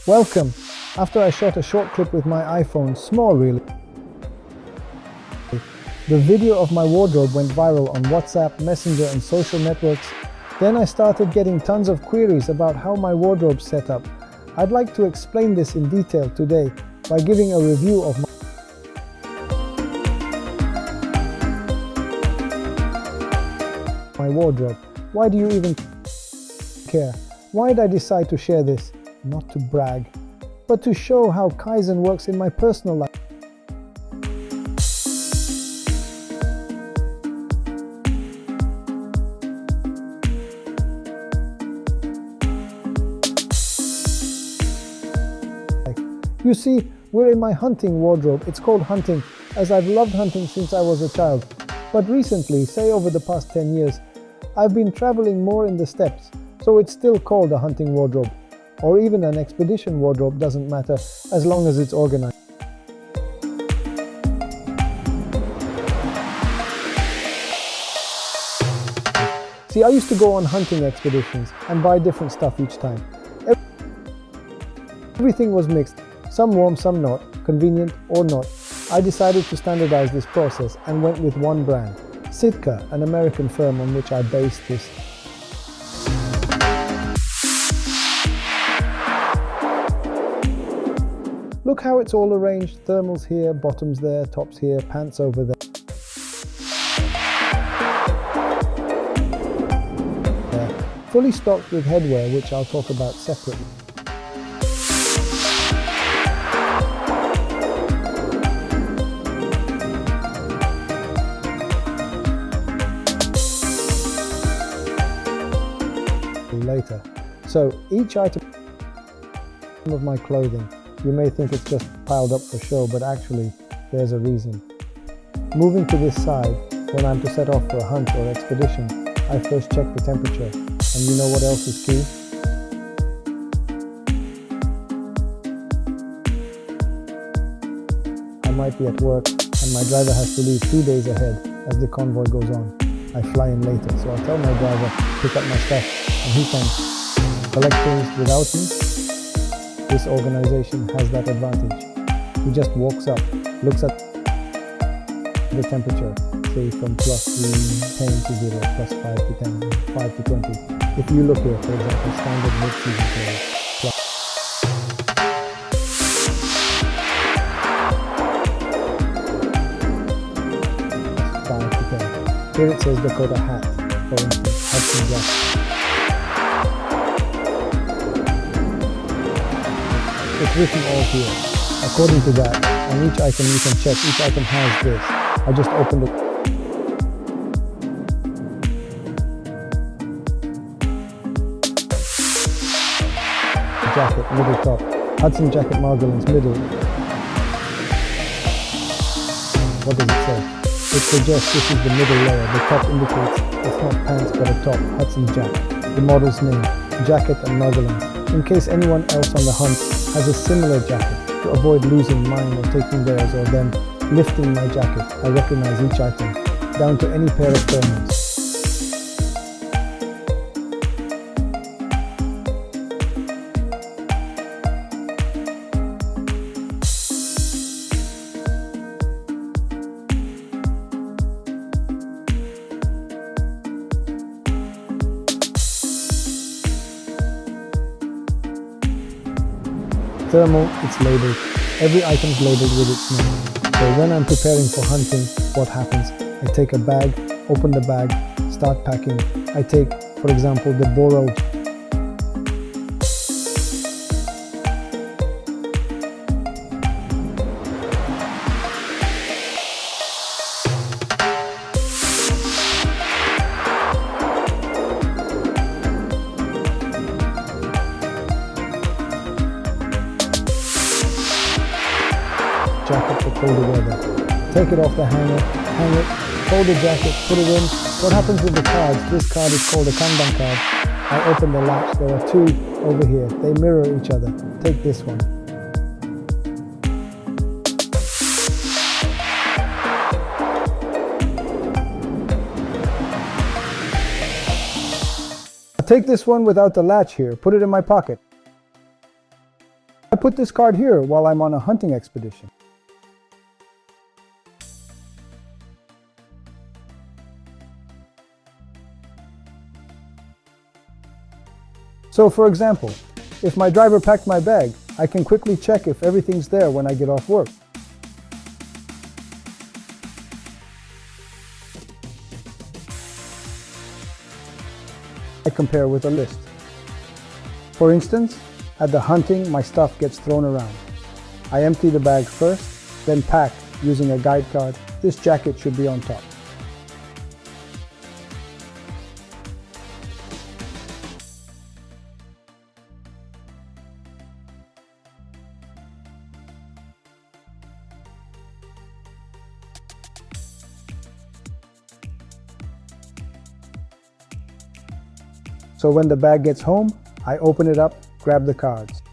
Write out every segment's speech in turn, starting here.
Welcome! After I shot a short clip with my iPhone, small really, the video of my wardrobe went viral on WhatsApp, Messenger and social networks. Then I started getting tons of queries about how my wardrobe's set up. I'd like to explain this in detail today by giving a review of my wardrobe. Why do you even care? Why did I decide to share this? Not to brag, but to show how Kaizen works in my personal life. You see, we're in my hunting wardrobe. It's called hunting, as I've loved hunting since I was a child. But recently, say over the past 10 years, I've been traveling more in the steppes, so it's still called a hunting wardrobe. Or even an expedition wardrobe, doesn't matter, as long as it's organized. See, I used to go on hunting expeditions and buy different stuff each time. Everything was mixed, some warm, some not, convenient or not. I decided to standardize this process and went with one brand, Sitka, an American firm on which I based this. Look how it's all arranged, thermals here, bottoms there, tops here, pants over there. Fully stocked with headwear, which I'll talk about separately. Later. So each item of my clothing, you may think it's just piled up for show, but actually there's a reason. Moving to this side, when I'm to set off for a hunt or expedition, I first check the temperature. And you know what else is key? I might be at work and my driver has to leave 2 days ahead as the convoy goes on. I fly in later, so I tell my driver to pick up my stuff and he can collect things without me. This organization has that advantage. He just walks up, looks at the temperature, say from plus 10 to 0, plus 5 to 10, 5 to 20. If you look here, for example, standard mid-season clothes, plus 5 to 10. Here it says Dakota hat, for instance, Hudson jacket. It's written all here. According to that, on each item you can check, each item has this. I just opened it. Jacket, middle top. Hudson jacket margolins, middle. What does it say? It suggests this is the middle layer. The top indicates it's not pants but a top. Hudson jacket. The model's name, jacket and margolins. In case anyone else on the hunt has a similar jacket, to avoid losing mine or taking theirs or them lifting my jacket, I recognize each item, down to any pair of thermals. Thermal, it's labeled. Every item's labeled with its name. So when I'm preparing for hunting, what happens? I take a bag, open the bag, start packing. I take, for example, the Boral jacket for colder weather. Take it off the hanger, hang it, fold the jacket, put it in. What happens with the cards? This card is called a Kanban card. I open the latch, there are two over here. They mirror each other. Take this one. Take this one without the latch here, put it in my pocket. I put this card here while I'm on a hunting expedition. So for example, if my driver packed my bag, I can quickly check if everything's there when I get off work. I compare with a list. For instance, at the hunting, my stuff gets thrown around. I empty the bag first, then pack using a guide card. This jacket should be on top. So when the bag gets home, I open it up, grab the cards.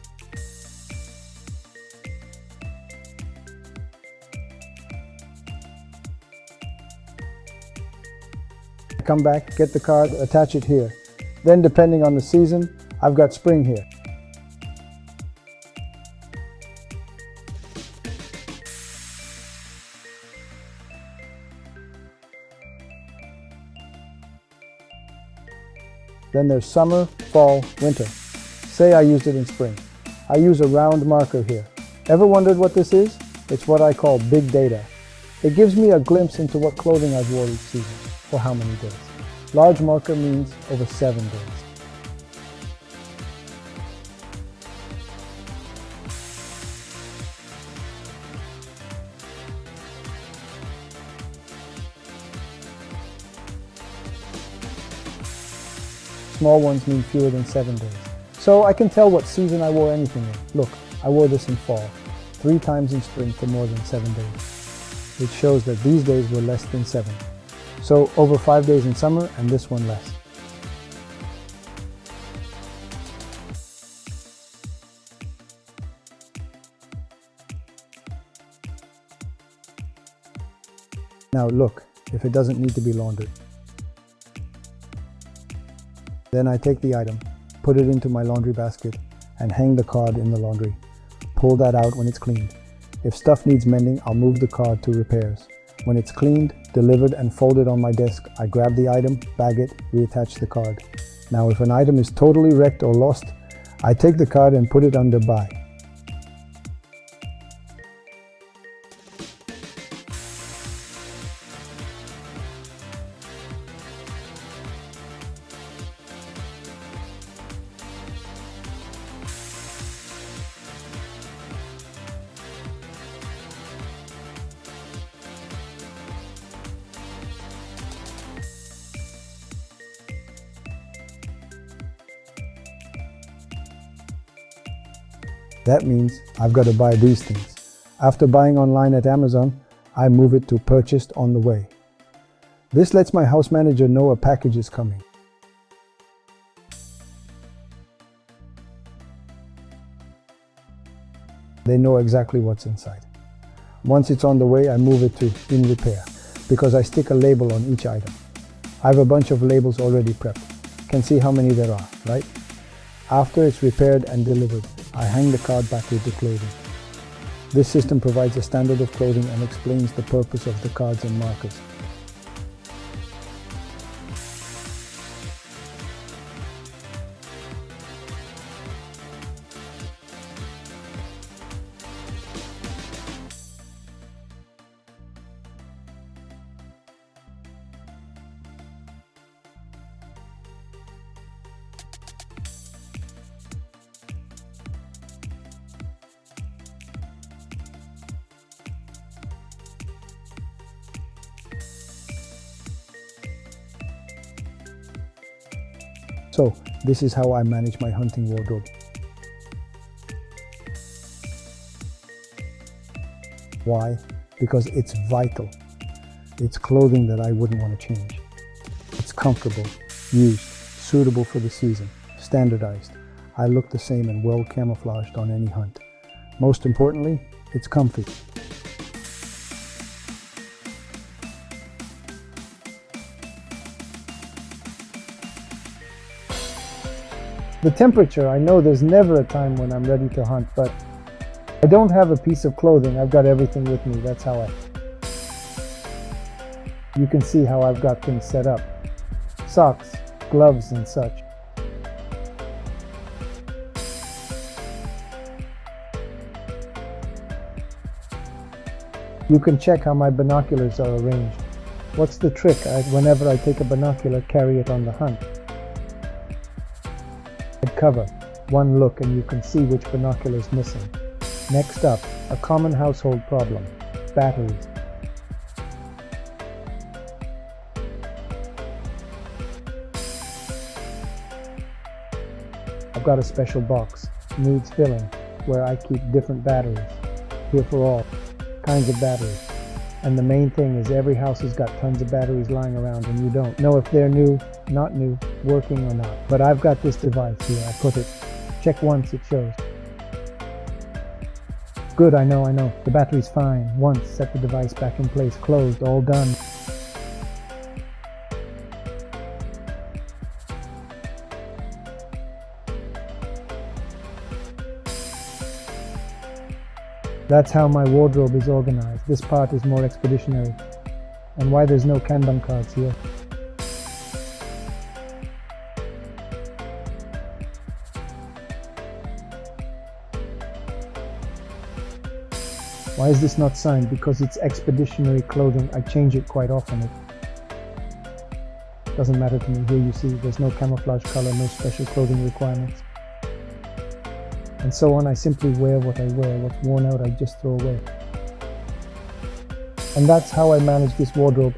I come back, get the card, attach it here. Then depending on the season, I've got spring here. Then there's summer, fall, winter. Say I used it in spring. I use a round marker here. Ever wondered what this is? It's what I call big data. It gives me a glimpse into what clothing I've worn each season, for how many days. Large marker means over 7 days. Small ones mean fewer than 7 days. So I can tell what season I wore anything in. Look, I wore this in fall, 3 times in spring for more than 7 days. It shows that these days were less than 7. So over 5 days in summer and this one less. Now look, if it doesn't need to be laundered. Then I take the item, put it into my laundry basket, and hang the card in the laundry. Pull that out when it's cleaned. If stuff needs mending, I'll move the card to repairs. When it's cleaned, delivered, and folded on my desk, I grab the item, bag it, reattach the card. Now if an item is totally wrecked or lost, I take the card and put it under buy. That means I've got to buy these things. After buying online at Amazon, I move it to purchased on the way. This lets my house manager know a package is coming. They know exactly what's inside. Once it's on the way, I move it to in repair because I stick a label on each item. I have a bunch of labels already prepped. Can see how many there are, right? After it's repaired and delivered, I hang the card back with the clothing. This system provides a standard of clothing and explains the purpose of the cards and markers. So, this is how I manage my hunting wardrobe. Why? Because it's vital. It's clothing that I wouldn't want to change. It's comfortable, used, suitable for the season, standardized. I look the same and well camouflaged on any hunt. Most importantly, it's comfy. The temperature, I know there's never a time when I'm ready to hunt, but I don't have a piece of clothing. I've got everything with me. That's how you can see how I've got things set up. Socks, gloves, and such. You can check how my binoculars are arranged. What's the trick? Whenever I take a binocular, carry it on the hunt. Cover, one look and you can see which binocular is missing. Next up, a common household problem, batteries. I've got a special box, needs filling, where I keep different batteries. Here for all kinds of batteries. And the main thing is every house has got tons of batteries lying around and you don't know if they're new, not new, working or not. But I've got this device here. I put it, check once, it shows. Good, I know. The battery's fine. Once, set the device back in place, closed, all done. That's how my wardrobe is organized. This part is more expeditionary. And why there's no Kanban cards here. Why is this not signed? Because it's expeditionary clothing. I change it quite often. It doesn't matter to me. Here you see there's no camouflage color, no special clothing requirements. And so on, I simply wear what I wear. What's worn out, I just throw away. And that's how I manage this wardrobe.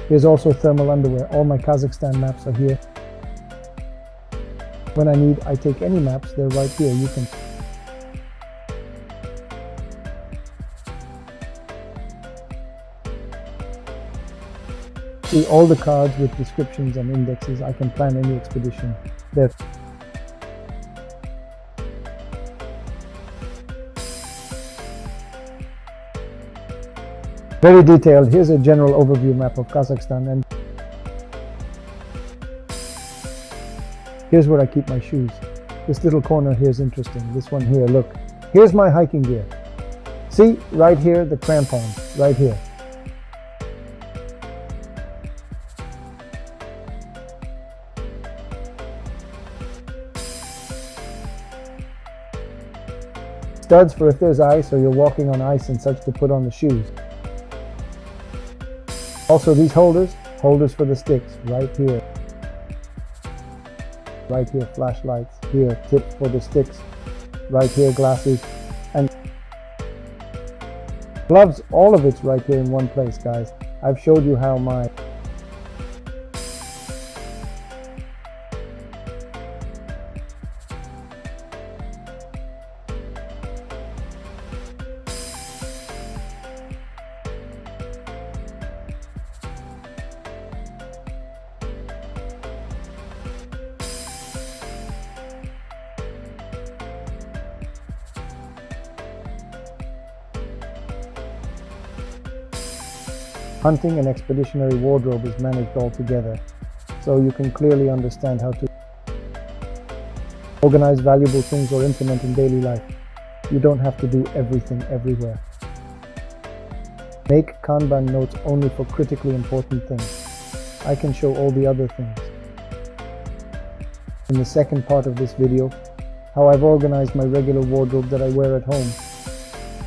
Here's also thermal underwear. All my Kazakhstan maps are here. When I need, I take any maps, they're right here. You can see all the cards with descriptions and indexes. I can plan any expedition. They're very detailed. Here's a general overview map of Kazakhstan, and here's where I keep my shoes. This little corner here is interesting. This one here, look. Here's my hiking gear. See, right here, the crampons, right here. Studs for if there's ice or you're walking on ice and such to put on the shoes. Also these holders for the sticks, right here. Right here, flashlights, here, tips for the sticks, right here, glasses, and gloves, all of it's right here in one place, guys. I've showed you how my hunting and expeditionary wardrobe is managed all together, so you can clearly understand how to organize valuable things or implement in daily life. You don't have to do everything everywhere. Make Kanban notes only for critically important things. I can show all the other things. In the second part of this video, how I've organized my regular wardrobe that I wear at home,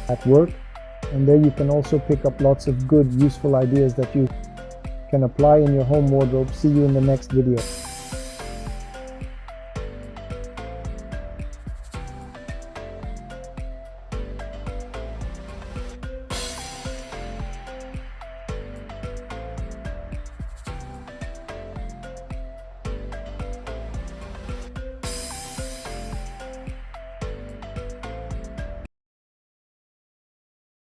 at work, and there you can also pick up lots of good, useful ideas that you can apply in your home wardrobe. See you in the next video.